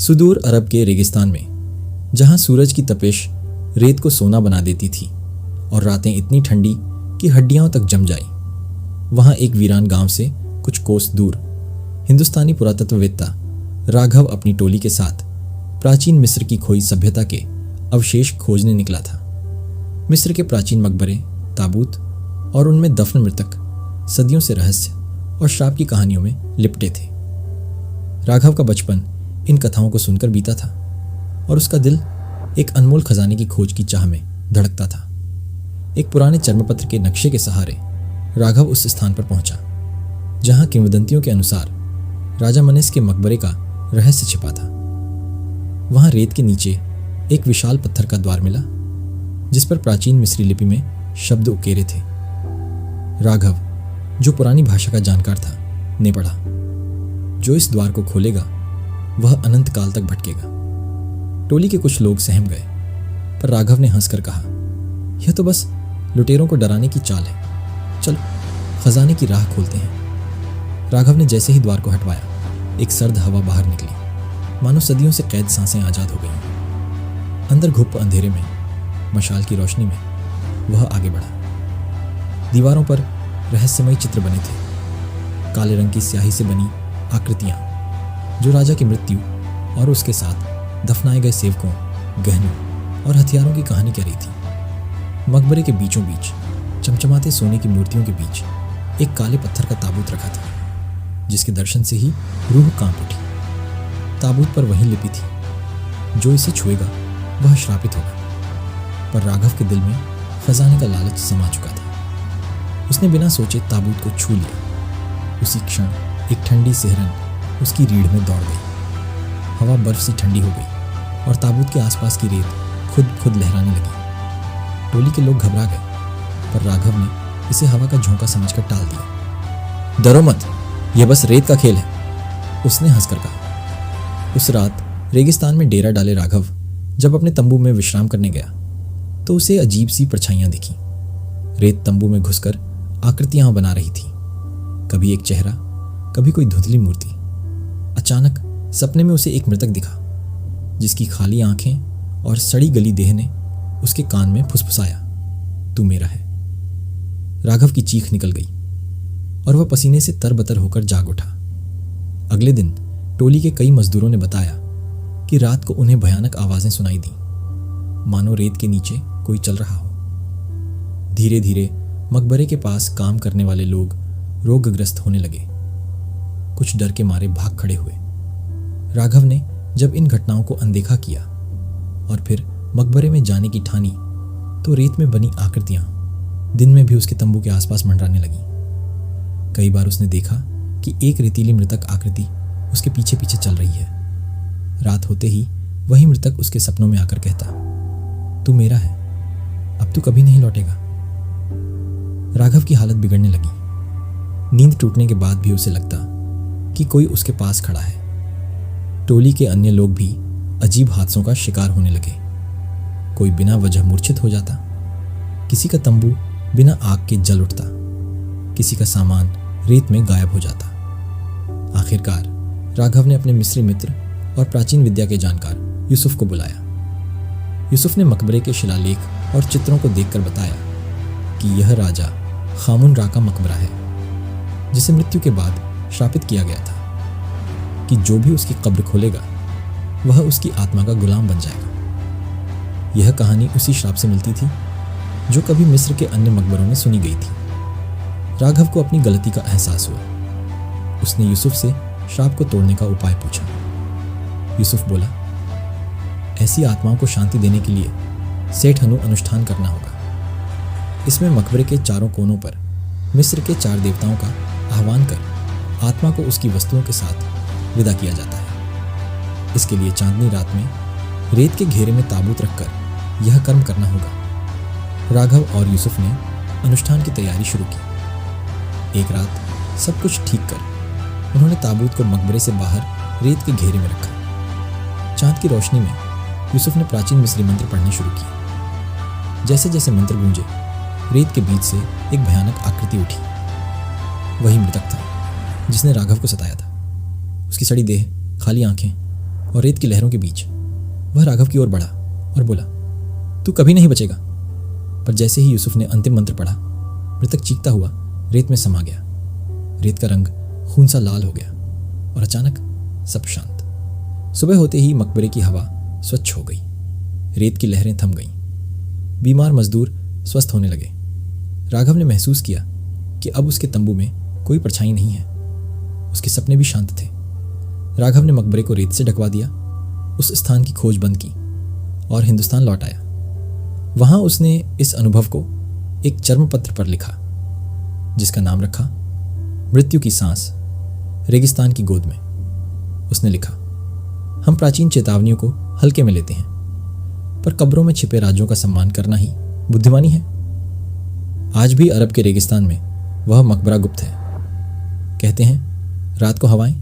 सुदूर अरब के रेगिस्तान में, जहां सूरज की तपिश रेत को सोना बना देती थी और रातें इतनी ठंडी कि हड्डियों तक जम जाई, वहां एक वीरान गांव से कुछ कोस दूर हिंदुस्तानी पुरातत्ववेत्ता राघव अपनी टोली के साथ प्राचीन मिस्र की खोई सभ्यता के अवशेष खोजने निकला था। मिस्र के प्राचीन मकबरे, ताबूत और उनमें दफन मृतक सदियों से रहस्य और श्राप की कहानियों में लिपटे थे। राघव का बचपन इन कथाओं को सुनकर बीता था और उसका दिल एक अनमोल खजाने की खोज की चाह में धड़कता था। एक पुराने चर्मपत्र के नक्शे के सहारे राघव उस स्थान पर पहुंचा जहां किंवदंतियों के अनुसार राजा मनेस के मकबरे का रहस्य छिपा था। वहां रेत के नीचे एक विशाल पत्थर का द्वार मिला जिस पर प्राचीन मिस्री लिपि में शब्द उकेरे थे। राघव, जो पुरानी भाषा का जानकार था, ने पढ़ा, जो इस द्वार को खोलेगा वह अनंत काल तक भटकेगा। टोली के कुछ लोग सहम गए, पर राघव ने हंसकर कहा, यह तो बस लुटेरों को डराने की चाल है, चलो खजाने की राह खोलते हैं। राघव ने जैसे ही द्वार को हटवाया, एक सर्द हवा बाहर निकली, मानो सदियों से कैद सांसें आजाद हो गईं। अंदर घुप अंधेरे में, मशाल की रोशनी में वह आगे बढ़ा। दीवारों पर रहस्यमय चित्र बने थे, काले रंग की स्याही से बनी आकृतियां जो राजा की मृत्यु और उसके साथ दफनाए गए सेवकों, गहनों और हथियारों की कहानी कह रही थी। मकबरे के बीचों बीच चमचमाते सोने की मूर्तियों के बीच एक काले पत्थर का ताबूत रखा था जिसके दर्शन से ही रूह कांप उठी। ताबूत पर वही लिपि थी, जो इसे छुएगा वह श्रापित होगा। पर राघव के दिल में खजाने का लालच समा चुका था। उसने बिना सोचे ताबूत को छू लिया। उसी क्षण एक ठंडी सिहरन उसकी रीढ़ में दौड़ गई। हवा बर्फ सी ठंडी हो गई और ताबूत के आसपास की रेत खुद लहराने लगी। टोली के लोग घबरा गए, पर राघव ने इसे हवा का झोंका समझकर टाल दिया। डरो मत, यह बस रेत का खेल है, उसने हंसकर कहा। उस रात रेगिस्तान में डेरा डाले राघव जब अपने तंबू में विश्राम करने गया तो उसे अजीब सी परछाइयां दिखी। रेत तंबू में घुसकर आकृतियां बना रही थी, कभी एक चेहरा, कभी कोई धुंधली मूर्ति। अचानक सपने में उसे एक मृतक दिखा जिसकी खाली आंखें और सड़ी गली देह ने उसके कान में फुसफुसाया, तू मेरा है। राघव की चीख निकल गई और वह पसीने से तरबतर होकर जाग उठा। अगले दिन टोली के कई मजदूरों ने बताया कि रात को उन्हें भयानक आवाजें सुनाई दी, मानो रेत के नीचे कोई चल रहा हो। धीरे धीरे मकबरे के पास काम करने वाले लोग रोगग्रस्त होने लगे। कुछ डर के मारे भाग खड़े हुए। राघव ने जब इन घटनाओं को अनदेखा किया और फिर मकबरे में जाने की ठानी तो रेत में बनी आकृतियां दिन में भी उसके तंबू के आसपास मंडराने लगीं। कई बार उसने देखा कि एक रेतीली मृतक आकृति उसके पीछे पीछे चल रही है। रात होते ही वही मृतक उसके सपनों में आकर कहता, तू मेरा है, अब तू कभी नहीं लौटेगा। राघव की हालत बिगड़ने लगी। नींद टूटने के बाद भी उसे लगता कि कोई उसके पास खड़ा है। टोली के अन्य लोग भी अजीब हादसों का शिकार होने लगे। कोई बिना वजह मूर्छित हो जाता, किसी का तंबू बिना आग के जल उठता, किसी का सामान रेत में गायब हो जाता। आखिरकार राघव ने अपने मिस्री मित्र और प्राचीन विद्या के जानकार यूसुफ को बुलाया। यूसुफ ने मकबरे के शिलालेख और चित्रों को देखकर बताया कि यह राजा खामुन रा का मकबरा है, जिसे मृत्यु के बाद श्रापित किया गया था कि जो भी उसकी कब्र खोलेगा वह उसकी आत्मा का गुलाम बन जाएगा। यह कहानी उसी श्राप से मिलती थी जो कभी मिस्र के अन्य मकबरों में सुनी गई थी। राघव को अपनी गलती का एहसास हुआ। उसने यूसुफ से श्राप को तोड़ने का उपाय पूछा। यूसुफ बोला, ऐसी आत्माओं को शांति देने के लिए सेठ हनु अनुष्ठान करना होगा। इसमें मकबरे के चारों कोनों पर मिस्र के 4 देवताओं का आह्वान कर आत्मा को उसकी वस्तुओं के साथ विदा किया जाता है। इसके लिए चांदनी रात में रेत के घेरे में ताबूत रखकर यह कर्म करना होगा। राघव और यूसुफ ने अनुष्ठान की तैयारी शुरू की। एक रात सब कुछ ठीक कर उन्होंने ताबूत को मकबरे से बाहर रेत के घेरे में रखा। चांद की रोशनी में यूसुफ ने प्राचीन मिस्री मंत्र पढ़ने शुरू किए। जैसे जैसे मंत्र गूंजे, रेत के बीच से एक भयानक आकृति उठी। वही मृतक था जिसने राघव को सताया था। उसकी सड़ी देह, खाली आंखें और रेत की लहरों के बीच वह राघव की ओर बढ़ा और बोला, तू कभी नहीं बचेगा। पर जैसे ही यूसुफ ने अंतिम मंत्र पढ़ा, मृतक चीखता हुआ रेत में समा गया। रेत का रंग खून सा लाल हो गया और अचानक सब शांत। सुबह होते ही मकबरे की हवा स्वच्छ हो गई, रेत की लहरें थम गईं, बीमार मजदूर स्वस्थ होने लगे। राघव ने महसूस किया कि अब उसके तंबू में कोई परछाई नहीं है। उसके सपने भी शांत थे। राघव ने मकबरे को रेत से ढकवा दिया, उस स्थान की खोज बंद की और हिंदुस्तान लौट आया। वहां उसने इस अनुभव को एक चर्मपत्र पर लिखा, जिसका नाम रखा मृत्यु की सांस रेगिस्तान की गोद में। उसने लिखा, हम प्राचीन चेतावनियों को हल्के में लेते हैं, पर कब्रों में छिपे राजों का सम्मान करना ही बुद्धिमानी है। आज भी अरब के रेगिस्तान में वह मकबरा गुप्त है। कहते हैं, रात को हवाएं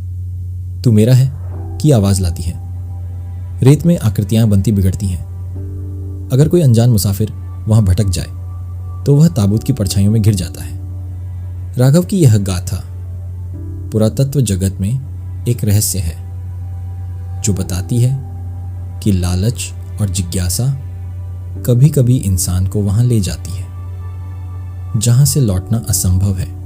तू मेरा है की आवाज लाती है। रेत में आकृतियां बनती बिगड़ती हैं। अगर कोई अनजान मुसाफिर वहां भटक जाए तो वह ताबूत की परछाइयों में घिर जाता है। राघव की यह गाथा पुरातत्व जगत में एक रहस्य है, जो बताती है कि लालच और जिज्ञासा कभी कभी इंसान को वहां ले जाती है जहां से लौटना असंभव है।